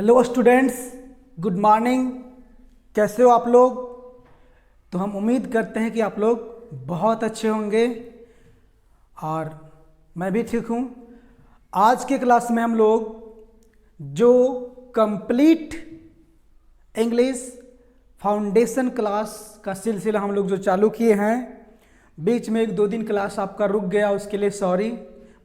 Hello students, good morning. कैसे हो आप लोग? तो हम उम्मीद करते हैं कि आप लोग बहुत अच्छे होंगे और मैं भी ठीक हूँ। आज के क्लास में हम लोग जो कंप्लीट इंग्लिश फाउंडेशन क्लास का सिलसिला हम लोग जो चालू किए हैं, बीच में एक दो दिन क्लास आपका रुक गया, उसके लिए सॉरी।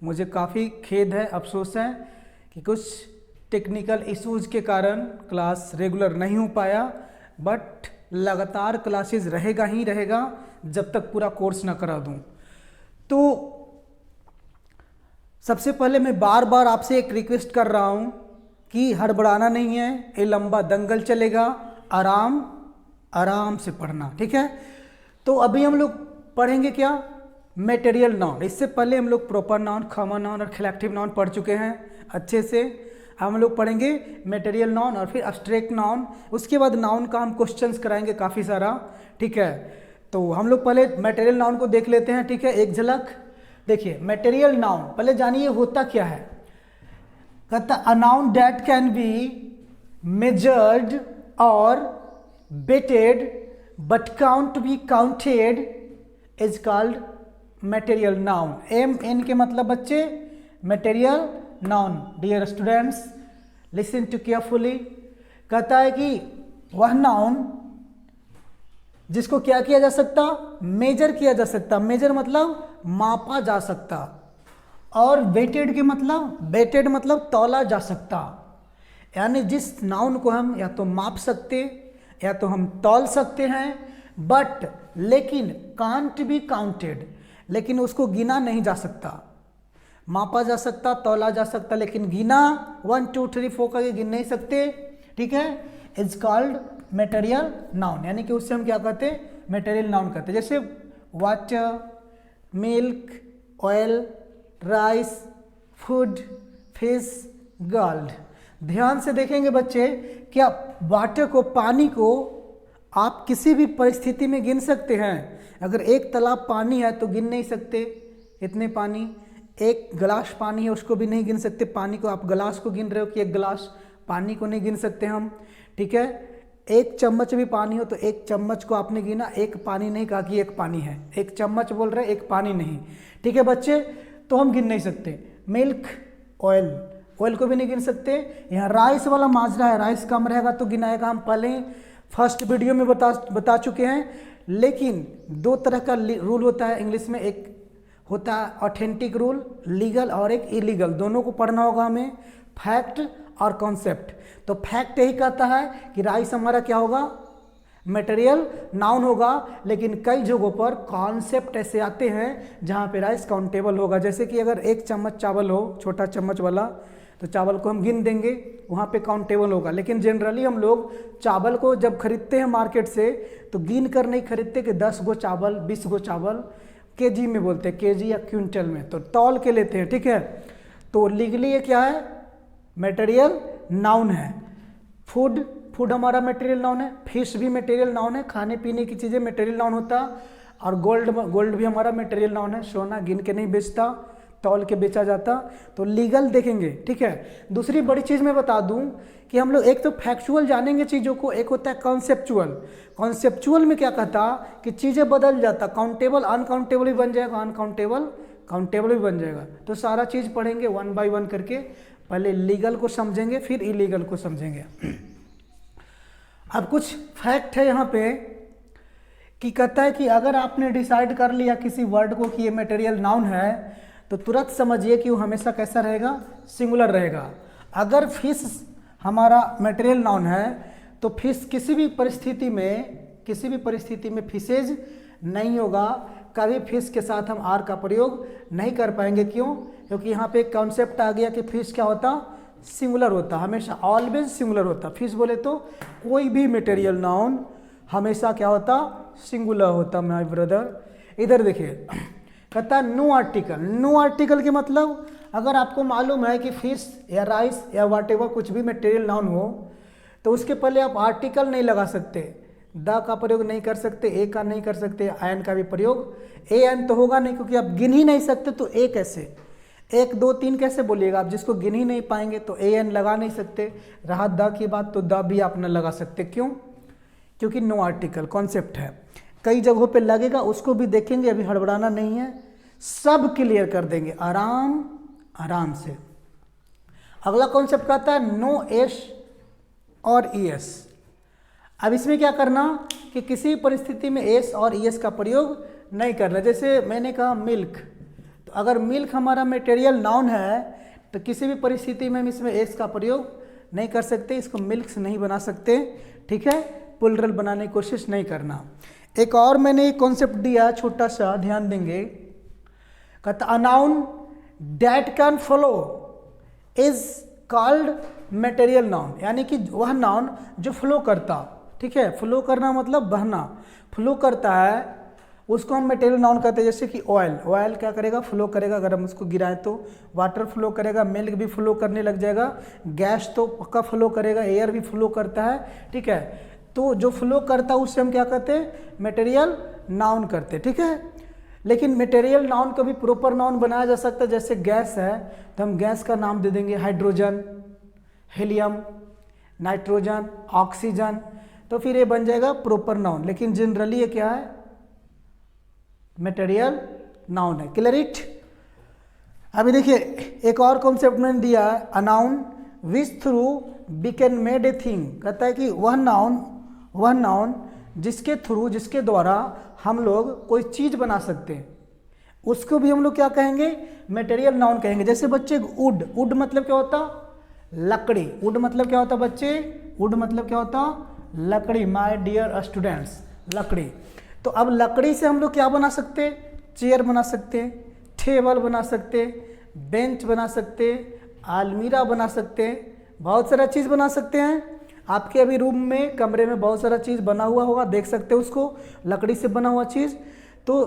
मुझे काफ़ी खेद है, अफसोस है कि कुछ टेक्निकल इश्यूज़ के कारण क्लास रेगुलर नहीं हो पाया, बट लगातार क्लासेस रहेगा ही रहेगा जब तक पूरा कोर्स ना करा दूं। तो सबसे पहले मैं बार बार आपसे एक रिक्वेस्ट कर रहा हूं कि हड़बड़ाना नहीं है, ये लंबा दंगल चलेगा, आराम आराम से पढ़ना, ठीक है? तो अभी हम लोग पढ़ेंगे क्या? Material noun. इससे पहले हम लोग प्रॉपर नाउन, कॉमन नाउन और कलेक्टिव नाउन पढ़ चुके हैं अच्छे से। हम लोग पढ़ेंगे मटेरियल नाउन और फिर एब्स्ट्रैक्ट नाउन। उसके बाद नाउन का हम क्वेश्चंस कराएंगे काफ़ी सारा, ठीक है? तो हम लोग पहले मटेरियल नाउन को देख लेते हैं, ठीक है? एक झलक देखिए। मटेरियल नाउन पहले जानिए होता क्या है। कहता a noun that can be measured और weighted but count be counted is called material noun. M N के मतलब बच्चे material noun. Dear students, listen to carefully. कहता है कि वह नाउन जिसको क्या किया जा सकता, मेजर किया जा सकता। मेजर मतलब मापा जा सकता, और वेटेड के मतलब, वेटेड मतलब तौला जा सकता। यानी जिस नाउन को हम या तो माप सकते या तो हम तौल सकते हैं, बट लेकिन कांट बी काउंटेड, लेकिन उसको गिना नहीं जा सकता। मापा जा सकता, तौला जा सकता, लेकिन गिना 1 2 3 4 करके गिन नहीं सकते, ठीक है? Is called material noun. यानी कि उससे हम क्या कहते हैं? मटेरियल नाउन कहते हैं। जैसे water, milk, oil, rice, food, fish, gold. ध्यान से देखेंगे बच्चे, क्या वाटर को, पानी को आप किसी भी परिस्थिति में गिन सकते हैं? अगर एक तालाब पानी है तो गिन नहीं सकते इतने पानी। एक गिलास पानी है उसको भी नहीं गिन सकते। पानी को आप गिलास को गिन रहे हो कि एक गिलास, पानी को नहीं गिन सकते हम, ठीक है? एक चम्मच भी पानी हो तो एक चम्मच को आपने गिना, एक पानी नहीं कहा कि एक पानी है। एक चम्मच बोल रहे, एक पानी नहीं, ठीक है बच्चे? तो हम गिन नहीं सकते। मिल्क, ऑयल, ऑयल को भी नहीं गिन सकते। यहाँ राइस वाला माजरा है, राइस कम रहेगा तो गिनाएगा। हम पहले फर्स्ट वीडियो में बता चुके हैं। लेकिन दो तरह का रूल होता है इंग्लिश में, एक होता है ऑथेंटिक रूल, लीगल, और एक इलीगल। दोनों को पढ़ना होगा हमें, फैक्ट और कॉन्सेप्ट। तो फैक्ट यही कहता है कि राइस हमारा क्या होगा, मटेरियल नाउन होगा, लेकिन कई जगहों पर कॉन्सेप्ट ऐसे आते हैं जहाँ पे राइस काउंटेबल होगा। जैसे कि अगर एक चम्मच चावल हो, छोटा चम्मच वाला, तो चावल को हम गिन देंगे, वहाँ पे काउंटेबल होगा। लेकिन जनरली हम लोग चावल को जब खरीदते हैं मार्केट से तो गिन कर नहीं खरीदते कि 10 गो चावल, 20 गो चावल, केजी में बोलते हैं, केजी या क्विंटल में, तो तौल के लेते हैं, ठीक है? तो लीगली ये क्या है? मटेरियल नाउन है। फूड, फूड हमारा मटेरियल नाउन है। फिश भी मटेरियल नाउन है, खाने पीने की चीज़ें मटेरियल नाउन होता। और गोल्ड, गोल्ड भी हमारा मटेरियल नाउन है। सोना गिन के नहीं बेचता, तौल के बेचा जाता। तो लीगल देखेंगे, ठीक है? दूसरी बड़ी चीज़ मैं बता दूं कि हम लोग एक तो फैक्चुअल जानेंगे चीज़ों को, एक होता है कॉन्सेप्चुअल। कॉन्सेप्चुअल में क्या कहता कि चीज़ें बदल जाता, काउंटेबल अनकाउंटेबल भी बन जाएगा, अनकाउंटेबल काउंटेबल भी बन जाएगा। तो सारा चीज़ पढ़ेंगे 1 बाय 1 करके। पहले लीगल को समझेंगे, फिर इलीगल को समझेंगे। अब कुछ फैक्ट है यहाँ पे कि कहता है कि अगर आपने डिसाइड कर लिया किसी वर्ड को कि ये मटेरियल नाउन है, तो तुरंत समझिए कि वो हमेशा कैसा रहेगा, सिंगुलर रहेगा। अगर फिश हमारा मटेरियल नाउन है तो फिश किसी भी परिस्थिति में फिशेज नहीं होगा। कभी फिश के साथ हम आर का प्रयोग नहीं कर पाएंगे। क्यों? क्योंकि यहाँ पे एक कॉन्सेप्ट आ गया कि फिश क्या होता, सिंगुलर होता, हमेशा ऑलवेज सिंगुलर होता। फिश बोले तो कोई भी मटेरियल नाउन हमेशा क्या होता, सिंगुलर होता माय ब्रदर। इधर देखिए, कहता है नो आर्टिकल। नो आर्टिकल के मतलब, अगर आपको मालूम है कि फिश या राइस या व्हाटएवर कुछ भी मटेरियल नाउन हो, तो उसके पहले आप आर्टिकल नहीं लगा सकते। द का प्रयोग नहीं कर सकते, ए का नहीं कर सकते, एन का भी प्रयोग, ए एन तो होगा नहीं क्योंकि आप गिन ही नहीं सकते, तो ए कैसे? 1 2 3 कैसे बोलिएगा आप, जिसको गिन ही नहीं पाएंगे तो ए एन लगा नहीं सकते। रहा द की बात तो द भी आप न लगा सकते, क्यों? क्योंकि नो आर्टिकल कॉन्सेप्ट है। कई जगहों पे लगेगा, उसको भी देखेंगे, अभी हड़बड़ाना नहीं है, सब क्लियर कर देंगे आराम आराम से। अगला कॉन्सेप्ट कहता है नो एस और ई एस। अब इसमें क्या करना कि किसी परिस्थिति में एस और ई एस का प्रयोग नहीं करना। जैसे मैंने कहा मिल्क, तो अगर मिल्क हमारा मटेरियल नाउन है तो किसी भी परिस्थिति में हम इसमें एस का प्रयोग नहीं कर सकते, इसको मिल्क से नहीं बना सकते, ठीक है। प्लूरल बनाने की कोशिश नहीं करना। एक और मैंने एक कॉन्सेप्ट दिया छोटा सा, ध्यान देंगे। कहता a noun that can follow is called material noun, यानी कि वह नाउन जो फ्लो करता, ठीक है। फ्लो करना मतलब बहना, फ्लो करता है, उसको हम मटेरियल नाउन कहते हैं। जैसे कि ऑयल, ऑयल क्या करेगा? फ्लो करेगा। अगर हम उसको गिराएं तो वाटर फ्लो करेगा, मिल्क भी फ्लो करने लग जाएगा, गैस तो पक्का फ्लो करेगा, एयर भी फ्लो करता है, ठीक है। तो जो फ्लो करता है उससे हम क्या कहते हैं? मटेरियल नाउन करते हैं, ठीक है। लेकिन मटेरियल नाउन को भी प्रॉपर नाउन बनाया जा सकता है। जैसे गैस है तो हम गैस का नाम दे देंगे हाइड्रोजन, हीलियम, नाइट्रोजन, ऑक्सीजन, तो फिर ये बन जाएगा प्रॉपर नाउन। लेकिन जनरली ये क्या है? मटेरियल नाउन है। Clear it? अभी देखिए एक और कॉन्सेप्ट मैंने दिया है, a noun which through we can made a thing. कहता है कि वह नाउन जिसके थ्रू, जिसके द्वारा हम लोग कोई चीज़ बना सकते हैं, उसको भी हम लोग क्या कहेंगे? मटेरियल नाउन कहेंगे। जैसे बच्चे वुड, वुड मतलब क्या होता? लकड़ी। वुड मतलब क्या होता बच्चे? वुड मतलब क्या होता? लकड़ी। माय डियर स्टूडेंट्स, लकड़ी। तो अब लकड़ी से हम लोग क्या बना सकते? चेयर बना सकते, टेबल बना सकते, बेंच बना सकते, अलमीरा बना सकते, बहुत सारा चीज़ बना सकते हैं। आपके अभी रूम में, कमरे में बहुत सारा चीज़ बना हुआ होगा, देख सकते हो उसको, लकड़ी से बना हुआ चीज़। तो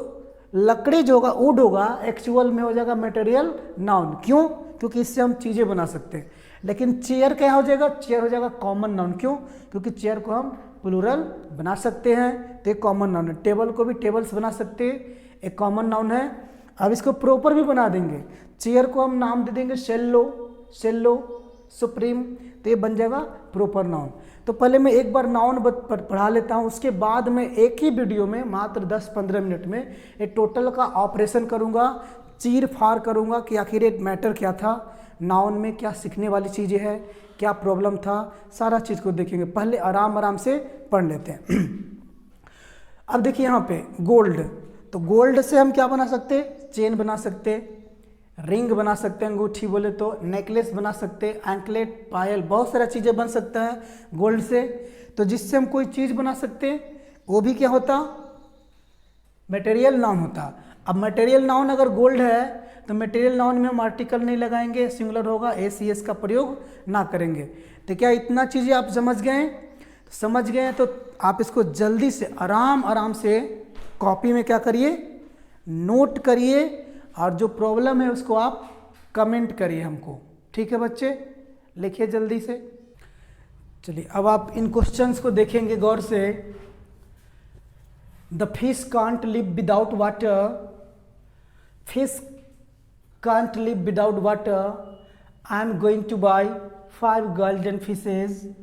लकड़ी जो होगा, वुड होगा, एक्चुअल में हो जाएगा मटेरियल नाउन। क्यों? क्योंकि इससे हम चीज़ें बना सकते हैं। लेकिन चेयर क्या हो जाएगा? चेयर हो जाएगा कॉमन नाउन। क्यों? क्योंकि चेयर को हम प्लूरल बना सकते हैं, तो एक कॉमन नाउन है। टेबल को भी टेबल्स बना सकते हैं, एक कॉमन नाउन है। अब इसको प्रॉपर भी बना देंगे। चेयर को हम नाम दे देंगे शेल्लो, शेल्लो, सुप्रीम, तो ये बन जाएगा प्रॉपर नाउन। तो पहले मैं एक बार नाउन पढ़ा लेता हूँ, उसके बाद मैं एक ही वीडियो में मात्र 10-15 मिनट में ये टोटल का ऑपरेशन करूँगा, चीर फाड़ करूँगा कि आखिर ये मैटर क्या था, नाउन में क्या सीखने वाली चीज़ें हैं, क्या प्रॉब्लम था, सारा चीज़ को देखेंगे। पहले आराम आराम से पढ़ लेते हैं। अब देखिए यहाँ पे गोल्ड, तो गोल्ड से हम क्या बना सकते? चेन बना सकते, रिंग बना सकते हैं, अंगूठी बोले तो, नेकलेस बना सकते, एंकलेट, पायल, बहुत सारा चीज़ें बन सकता है गोल्ड से। तो जिससे हम कोई चीज़ बना सकते वो भी क्या होता? मटेरियल नाउन होता। अब मटेरियल नाउन अगर गोल्ड है तो मटेरियल नाउन में हम आर्टिकल नहीं लगाएंगे, सिंगुलर होगा, एस ई एस का प्रयोग ना करेंगे। तो क्या इतना चीज़ें आप समझ गए? समझ गए तो आप इसको जल्दी से आराम आराम से कॉपी में क्या करिए? नोट करिए, और जो प्रॉब्लम है उसको आप कमेंट करिए हमको, ठीक है बच्चे? लिखिए जल्दी से। चलिए अब आप इन क्वेश्चंस को देखेंगे गौर से। The fish can't live without water, fish can't live without water, I am going two by 5 golden fishes,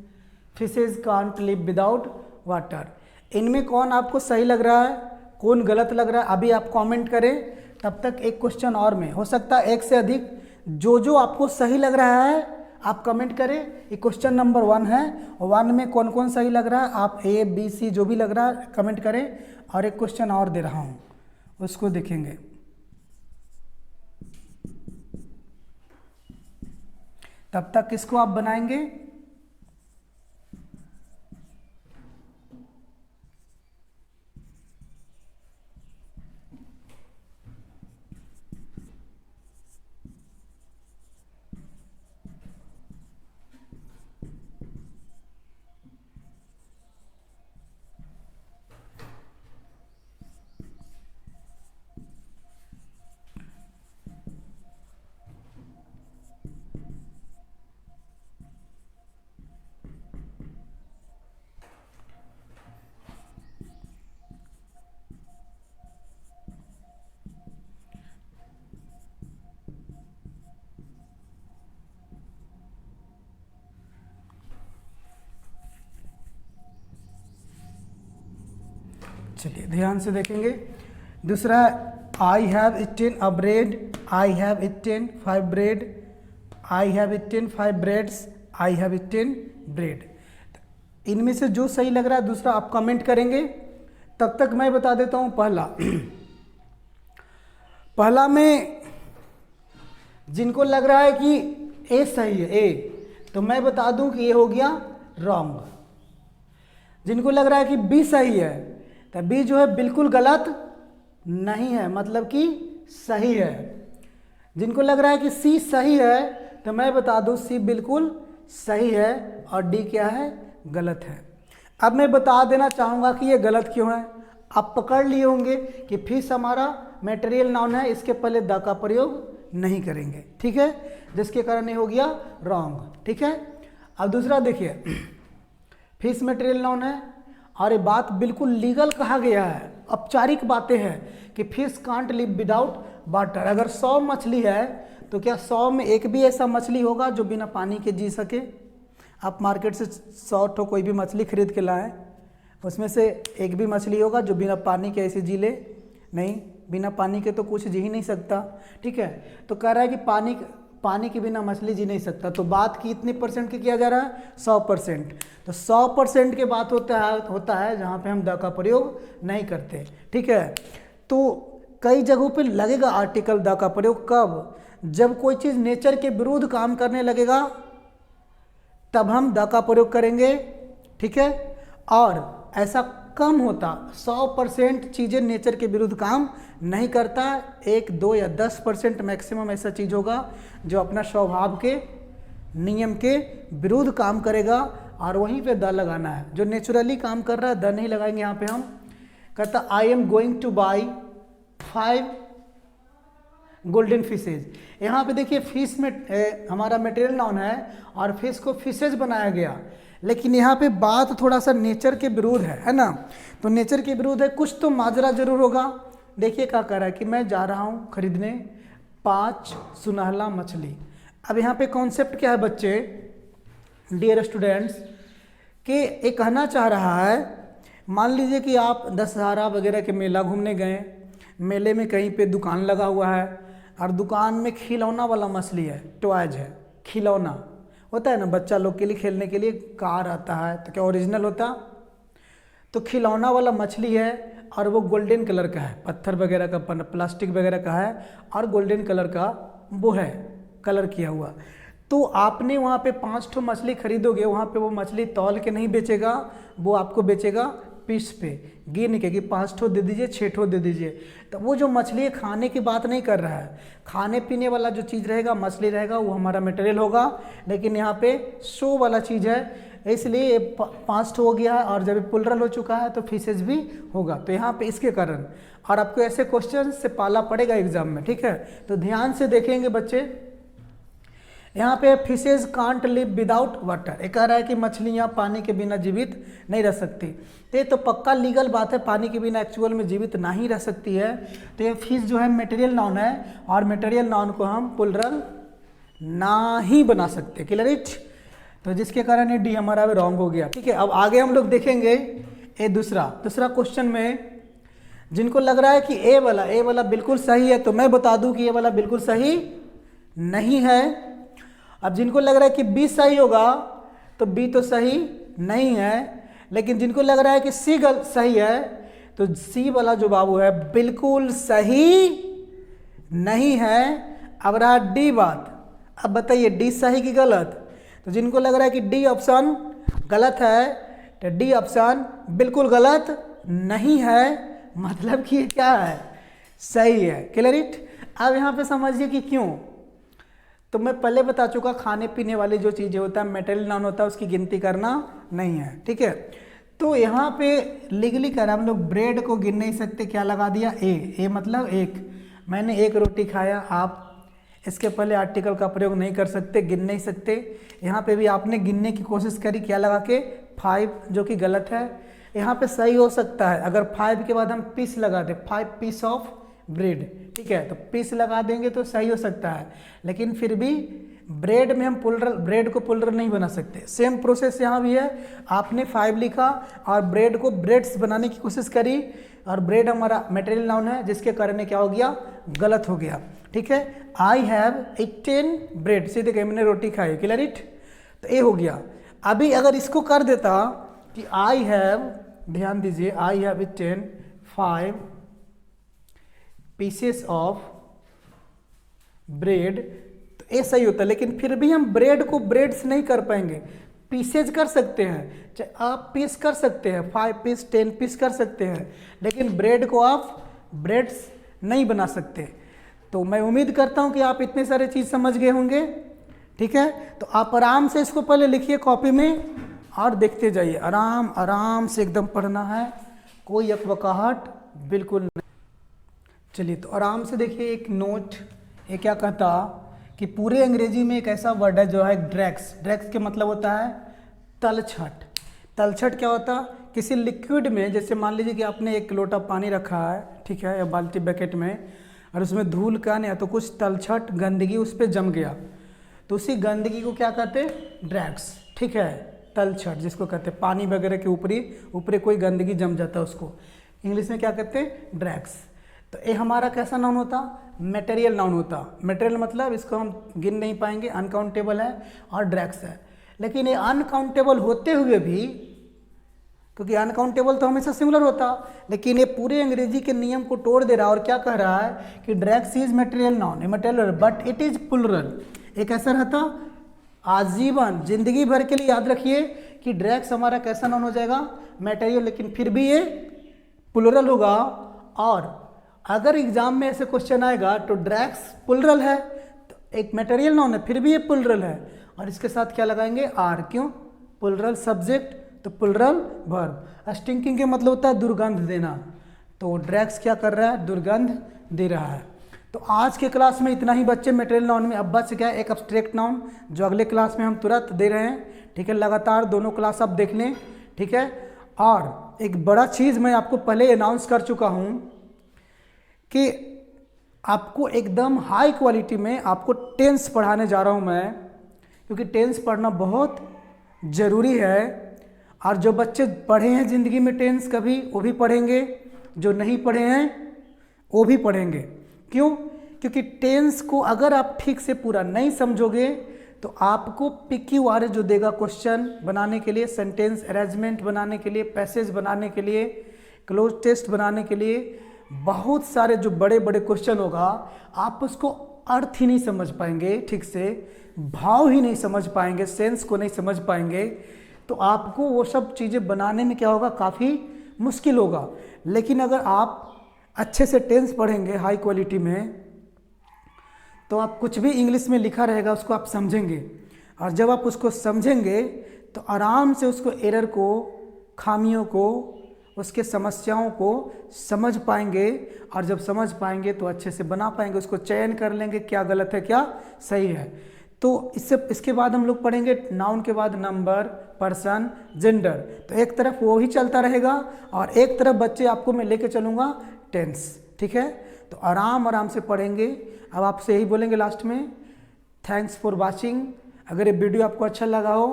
fishes can't live without water. इनमें कौन आपको सही लग रहा है, कौन गलत लग रहा है, अभी आप कमेंट करें। तब तक एक क्वेश्चन और में हो सकता है एक से अधिक, जो आपको सही लग रहा है आप कमेंट करें। ये क्वेश्चन नंबर 1 है, 1 में कौन कौन सही लग रहा है आप A B C जो भी लग रहा है कमेंट करें। और एक क्वेश्चन और दे रहा हूँ, उसको देखेंगे। तब तक किसको आप बनाएंगे? चलिए ध्यान से देखेंगे। दूसरा I have eaten a bread, I have eaten 5 bread, I have eaten 5 breads, I have eaten bread. इनमें से जो सही लग रहा है दूसरा आप कमेंट करेंगे। तब तक मैं बता देता हूँ पहला। पहला में जिनको लग रहा है कि ए सही है, ए, तो मैं बता दूं कि ये हो गया रॉन्ग। जिनको लग रहा है कि बी सही है, तो बी जो है बिल्कुल गलत नहीं है, मतलब कि सही है। जिनको लग रहा है कि सी सही है, तो मैं बता दूं सी बिल्कुल सही है और डी क्या है, गलत है। अब मैं बता देना चाहूँगा कि ये गलत क्यों है। आप पकड़ लिए होंगे कि फिश हमारा मटेरियल नाउन है, इसके पहले द का प्रयोग नहीं करेंगे, ठीक है, जिसके कारण ये हो गया रॉन्ग, ठीक है। अब दूसरा देखिए, फिश मटेरियल नाउन है और ये बात बिल्कुल लीगल कहा गया है, औपचारिक बातें हैं कि fish can't live without water. अगर 100 मछली है तो क्या 100 में एक भी ऐसा मछली होगा जो बिना पानी के जी सके? आप मार्केट से 100 ठो कोई भी मछली खरीद के लाएं, उसमें से एक भी मछली होगा जो बिना पानी के ऐसे जी ले? नहीं, बिना पानी के तो कुछ जी ही नहीं सकता, ठीक है। तो कह रहा है कि पानी के बिना मछली जी नहीं सकता। तो बात कितने परसेंट की किया जा रहा है? 100%। तो 100% के बात होता है जहाँ पे हम द का प्रयोग नहीं करते, ठीक है। तो कई जगहों पे लगेगा आर्टिकल द का प्रयोग, कब? जब कोई चीज़ नेचर के विरुद्ध काम करने लगेगा तब हम द का प्रयोग करेंगे, ठीक है। और ऐसा कम होता, 100% चीज़ें नेचर के विरुद्ध काम नहीं करता, 1, 2 या 10% मैक्सिमम ऐसा चीज़ होगा जो अपना स्वभाव के नियम के विरुद्ध काम करेगा और वहीं पे द लगाना है। जो नेचुरली काम कर रहा है द नहीं लगाएंगे यहाँ पे हम। कहता I am going two by 5 golden fishes. यहाँ पे देखिए फिश में हमारा मटेरियल नाउन है और फिश को फिशेज बनाया गया, लेकिन यहाँ पे बात थोड़ा सा नेचर के विरुद्ध है ना। तो नेचर के विरुद्ध है, कुछ तो माजरा जरूर होगा। देखिए क्या कर रहा है कि मैं जा रहा हूँ खरीदने 5 सुनहला मछली। अब यहाँ पे कॉन्सेप्ट क्या है बच्चे, डियर स्टूडेंट्स, कि ये कहना चाह रहा है, मान लीजिए कि आप दशहरा वगैरह के मेला घूमने गए, मेले में कहीं पे दुकान लगा हुआ है और दुकान में खिलौना वाला मछली है, टॉयज है, खिलौना होता है ना बच्चा लोग के लिए खेलने के लिए, कार आता है, तो क्या ओरिजिनल होता? तो खिलौना वाला मछली है और वो गोल्डन कलर का है, पत्थर वगैरह का, प्लास्टिक वगैरह का है और गोल्डन कलर का वो है, कलर किया हुआ। तो आपने वहाँ पे 5 ठो मछली खरीदोगे, वहाँ पे वो मछली तौल के नहीं बेचेगा, वो आपको बेचेगा पीस पे, गिन के कि 5 ठो दे दीजिए, 6 ठो दे दीजिए। तो वो जो मछली है खाने की बात नहीं कर रहा है, खाने पीने वाला जो चीज़ रहेगा, मछली रहेगा, वो हमारा मटेरियल होगा। लेकिन यहाँ पे शो वाला चीज़ है, इसलिए 5 ठो हो गया है और जब प्लुरल हो चुका है तो फिशेज भी होगा। तो यहाँ पे इसके कारण, और आपको ऐसे क्वेश्चन से पाला पड़ेगा एग्जाम में, ठीक है। तो ध्यान से देखेंगे बच्चे, यहाँ पे fishes can't live without water, ये कह रहा है कि मछलियाँ पानी के बिना जीवित नहीं रह सकती। तो ये तो पक्का लीगल बात है, पानी के बिना एक्चुअल में जीवित नहीं रह सकती है। तो ये फिश जो है मटेरियल नाउन है और मटेरियल नाउन को हम प्लुरल ना ही बना सकते, क्लियर इट। तो जिसके कारण ये डी हमारा रॉन्ग हो गया, ठीक है। अब आगे हम लोग देखेंगे ये दूसरा क्वेश्चन में जिनको लग रहा है कि ए वाला बिल्कुल सही है, तो मैं बता दूं कि ये वाला बिल्कुल सही नहीं है। अब जिनको लग रहा है कि बी सही होगा, तो बी तो सही नहीं है। लेकिन जिनको लग रहा है कि सी सही है, तो सी वाला जो बाबू है बिल्कुल सही नहीं है। अब रहा डी बात, अब बताइए डी सही कि गलत? तो जिनको लग रहा है कि डी ऑप्शन गलत है, तो डी ऑप्शन बिल्कुल गलत नहीं है, मतलब कि ये क्या है, सही है, क्लियर इट। अब यहाँ पे समझिए कि क्यों। तो मैं पहले बता चुका, खाने पीने वाली जो चीज़ें होता है, मटेरियल नाउन होता है, उसकी गिनती करना नहीं है, ठीक है। तो यहाँ पे लीगली कर हम लोग ब्रेड को गिन नहीं सकते, क्या लगा दिया, ए मतलब 1। मैंने 1 रोटी खाया, आप इसके पहले आर्टिकल का प्रयोग नहीं कर सकते, गिन नहीं सकते। यहाँ पे भी आपने गिनने की कोशिश करी, क्या लगा के 5, जो कि गलत है। यहाँ पे सही हो सकता है अगर 5 के बाद हम पीस लगा दें, 5 पीस ऑफ ब्रेड, ठीक है, तो पीस लगा देंगे तो सही हो सकता है। लेकिन फिर भी ब्रेड में हम प्लुरल, ब्रेड को प्लुरल नहीं बना सकते। सेम प्रोसेस यहाँ भी है, आपने 5 लिखा और ब्रेड को ब्रेड्स बनाने की कोशिश करी, और ब्रेड हमारा मटेरियल नाउन है, जिसके कारण क्या हो गया, गलत हो गया। ठीक है, आई हैव ईटेन ब्रेड, सीधे कहीं मैंने रोटी खाई, क्लियर इट, तो ये हो गया। अभी अगर इसको कर देता कि आई हैव, ध्यान दीजिए, I have eaten 5 pieces of bread, तो ऐसा ही होता है। लेकिन फिर भी हम ब्रेड को ब्रेड्स नहीं कर पाएंगे, पीसेज कर सकते हैं, चाहे आप पीस कर सकते हैं, 5 पीस 10 पीस कर सकते हैं, लेकिन ब्रेड को आप ब्रेड्स नहीं बना सकते। तो मैं उम्मीद करता हूं कि आप इतने सारे चीज़ समझ गए होंगे। ठीक है, तो आप आराम से इसको पहले लिखिए कॉपी में और देखते जाइए, आराम आराम से एकदम पढ़ना है, कोई अकबकाहट बिल्कुल नहीं। चलिए, तो आराम से देखिए एक नोट, ये क्या कहता कि पूरे अंग्रेजी में एक ऐसा वर्ड है जो है ड्रैक्स। ड्रैक्स के मतलब होता है तलछट। तलछट क्या होता, किसी लिक्विड में, जैसे मान लीजिए कि आपने एक लोटा पानी रखा है, ठीक है, या बाल्टी बकेट में, और उसमें धूल का या तो कुछ तलछट गंदगी उस पर जम गया, तो उसी गंदगी को क्या कहते हैं, ड्रैक्स। ठीक है, तलछट जिसको कहते हैं, पानी वगैरह के ऊपरी कोई गंदगी जम जाता है, उसको इंग्लिश में क्या कहते हैं, ड्रैक्स। तो ये हमारा कैसा नाउन होता, मटेरियल नाउन होता। मटेरियल मतलब इसको हम गिन नहीं पाएंगे, अनकाउंटेबल है, और ड्रैक्स है। लेकिन ये अनकाउंटेबल होते हुए भी, क्योंकि अनकाउंटेबल तो हमेशा सिंगुलर होता, लेकिन ये पूरे अंग्रेजी के नियम को तोड़ दे रहा है और क्या कह रहा है कि dregs is material noun, a material but it is plural. एक ऐसा रहता आजीवन, जिंदगी भर के लिए याद रखिए कि ड्रैक्स हमारा कैसा नाउन हो जाएगा, मटेरियल, लेकिन फिर भी ये प्लुरल होगा। और अगर एग्जाम में ऐसे क्वेश्चन आएगा तो ड्रैक्स प्लुरल है, तो एक मटेरियल नाउन है, फिर भी ये प्लुरल है, और इसके साथ क्या लगाएंगे, आर, क्यों, प्लुरल सब्जेक्ट तो प्लुरल वर्ब। स्टिंकिंग के मतलब होता है दुर्गंध देना, तो ड्रैक्स क्या कर रहा है, दुर्गंध दे रहा है। तो आज के क्लास में इतना ही बच्चे मटेरियल नाउन में। अब बच गया एक एब्स्ट्रैक्ट नाउन, जो अगले क्लास में हम तुरंत दे रहे हैं। ठीक है, लगातार दोनों क्लास आप देख लें। ठीक है, और एक बड़ा चीज़ मैं आपको पहले अनाउंस कर चुका हूँ कि आपको एकदम हाई क्वालिटी में आपको टेंस पढ़ाने जा रहा हूँ मैं, क्योंकि टेंस पढ़ना बहुत ज़रूरी है। और जो बच्चे पढ़े हैं ज़िंदगी में टेंस कभी, वो भी पढ़ेंगे, जो नहीं पढ़े हैं वो भी पढ़ेंगे। क्यों, क्योंकि टेंस को अगर आप ठीक से पूरा नहीं समझोगे तो आपको PQRS जो देगा क्वेश्चन बनाने के लिए, सेंटेंस अरेंजमेंट बनाने के लिए, पैसेज बनाने के लिए, क्लोज टेस्ट बनाने के लिए, बहुत सारे जो बड़े बड़े क्वेश्चन होगा, आप उसको अर्थ ही नहीं समझ पाएंगे ठीक से, भाव ही नहीं समझ पाएंगे, सेंस को नहीं समझ पाएंगे, तो आपको वो सब चीज़ें बनाने में क्या होगा, काफ़ी मुश्किल होगा। लेकिन अगर आप अच्छे से टेंस पढ़ेंगे हाई क्वालिटी में, तो आप कुछ भी इंग्लिश में लिखा रहेगा उसको आप समझेंगे, और जब आप उसको समझेंगे तो आराम से उसको एरर को, खामियों को, उसके समस्याओं को समझ पाएंगे, और जब समझ पाएंगे तो अच्छे से बना पाएंगे, उसको चयन कर लेंगे क्या गलत है क्या सही है। तो इसके बाद हम लोग पढ़ेंगे नाउन के बाद नंबर, पर्सन, जेंडर। तो एक तरफ वो ही चलता रहेगा और एक तरफ बच्चे आपको मैं लेके चलूँगा टेंस। ठीक है, तो आराम से पढ़ेंगे। अब आपसे यही बोलेंगे लास्ट में, थैंक्स फॉर वॉचिंग। अगर ये वीडियो आपको अच्छा लगा हो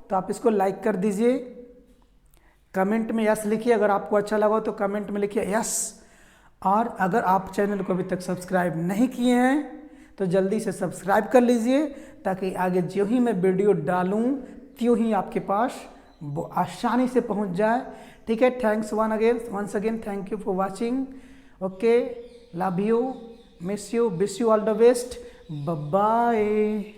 तो आप इसको लाइक कर दीजिए, कमेंट में यस लिखिए, अगर आपको अच्छा लगा हो तो कमेंट में लिखिए यस। और अगर आप चैनल को अभी तक सब्सक्राइब नहीं किए हैं तो जल्दी से सब्सक्राइब कर लीजिए, ताकि आगे जो ही मैं वीडियो डालूं त्यों ही आपके पास वो आसानी से पहुंच जाए। ठीक है, thanks once again, thank you for watching. Okay, love you, miss you, wish you all the best, bye bye.